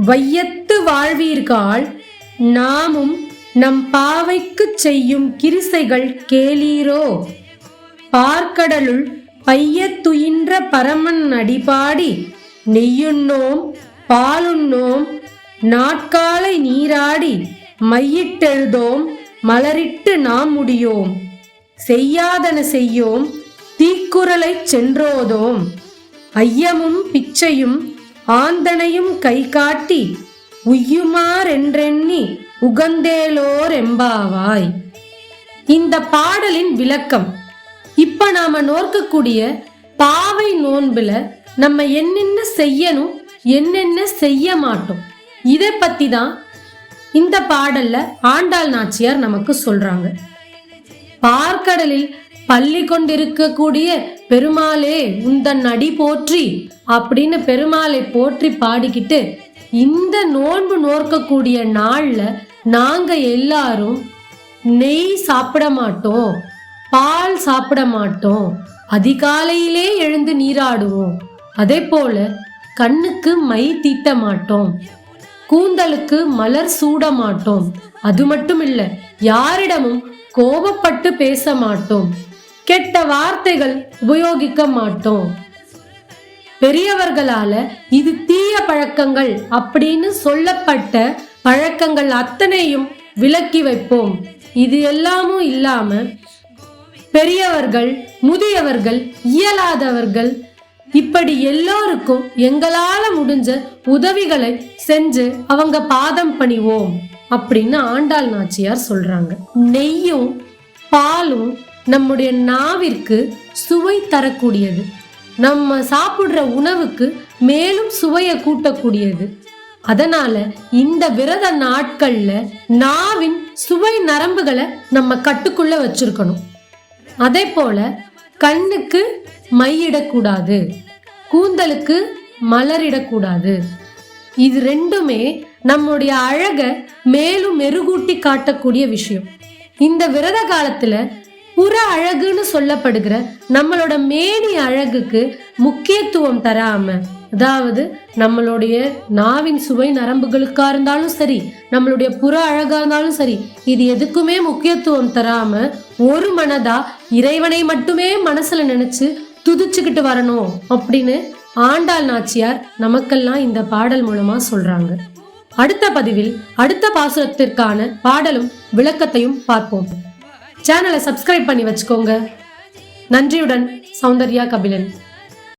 வையத்து வாழ்வீர்காள் நாமும் நம் பாவைக்கு செய்யும் கிரிசைகள் கேளீரோ. பார்க்கடலுள் பையத்துயின்ற பரமன் அடிபாடி நெய்யுண்ணோம் பாலுண்ணோம் நாட்காலை நீராடி மையிட்டெழுதோம் மலரிட்டு நாம் முடியோம். செய்யாதன செய்யோம் தீக்குறளைச் சென்றோதோம். ஐயமும் பிச்சையும் ஆந்தனையும் கை காட்டி உய்யுமாறென்றெண்ணி உகந்தேலோர் எம்பாவாய். இந்த பாடலின் விளக்கம். இப்ப நாம நோக்கக்கூடிய பாவை நோன்புல நம்ம என்னென்ன செய்யணும், என்னென்ன செய்ய மாட்டோம், இதை பத்தி தான் இந்த பாடல்ல ஆண்டாள் நாச்சியார் நமக்கு சொல்றாங்க. பார்க்கடலில் பள்ளி கொண்டிருக்கக்கூடிய பெருமாளே உந்தன் அடி போற்றி அப்படின்னு பெருமாளை போற்றி பாடிக்கிட்டு இந்த நோன்பு நோக்கக்கூடிய நாள்ல நாங்க எல்லாரும் நெய் சாப்பிட மாட்டோம், பால் சாப்பிட மாட்டோம், அதிகாலையிலே எழுந்து நீராடுவோம். அதே போல கண்ணுக்கு மை தீட்ட மாட்டோம், கூந்தலுக்கு மலர் சூட மாட்டோம். அது மட்டும் இல்ல, யாரிடமும் கோபப்பட்டு பேச மாட்டோம், கெட்ட வார்த்தைகள் உபயோகிக்க மாட்டோம். பெரியவர்களால இது தீய பழக்கங்கள் அப்படின்னு சொல்லப்பட்ட பழக்கங்கள் அத்தனையும் விலக்கி வைப்போம். இது எல்லாமும் இல்லாம பெரியவர்கள், முதியவர்கள், இயலாதவர்கள் இப்படி எல்லோருக்கும் எங்களால முடிஞ்ச உதவிகளை செஞ்சு அவங்க பாதம் பணிவோம் அப்படின்னு ஆண்டாள் நாச்சியார் சொல்றாங்க. நெய்யும் பாலும் நம்முடைய நாவிற்கு சுவை தரக்கூடியது, நம்ம சாப்பிடுற உணவுக்கு மேலும் சுவையை கூட்டக்கூடியது. அதனால இந்த விரத நாட்கள்ல நாவின் சுவை நரம்புகளை நம்ம கட்டுக்குள்ள வச்சிருக்கணும். அதே போல கண்ணுக்கு மையிடக்கூடாது, கூந்தலுக்கு மலரிடக்கூடாது. இது ரெண்டுமே நம்முடைய அழக மேலும் மெருகூட்டி காட்டக்கூடிய விஷயம். இந்த விரத காலத்துல புற அழகுன்னு சொல்லப்படுகிற நம்மளோட மேனி அழகுக்கு முக்கியத்துவம் தராம, அதாவது நம்மளுடைய நாவின் சுவை நரம்புகளுக்கா இருந்தாலும் சரி, நம்மளுடைய புற அழகா இருந்தாலும் சரி, இது எதுக்குமே முக்கியத்துவம் தராம ஒரு மனதா இறைவனை மட்டுமே மனசுல நினைச்சு துதிச்சுக்கிட்டு வரணும் அப்படின்னு ஆண்டாள் நாச்சியார் நமக்கெல்லாம் இந்த பாடல் மூலமா சொல்றாங்க. அடுத்த பதிவில் அடுத்த பாசுரத்திற்கான பாடலும் விளக்கத்தையும் பார்ப்போம். சேனலை சப்ஸ்கிரைப் பண்ணி வச்சுக்கோங்க. நன்றியுடன் சௌந்தர்யா கபிலன்.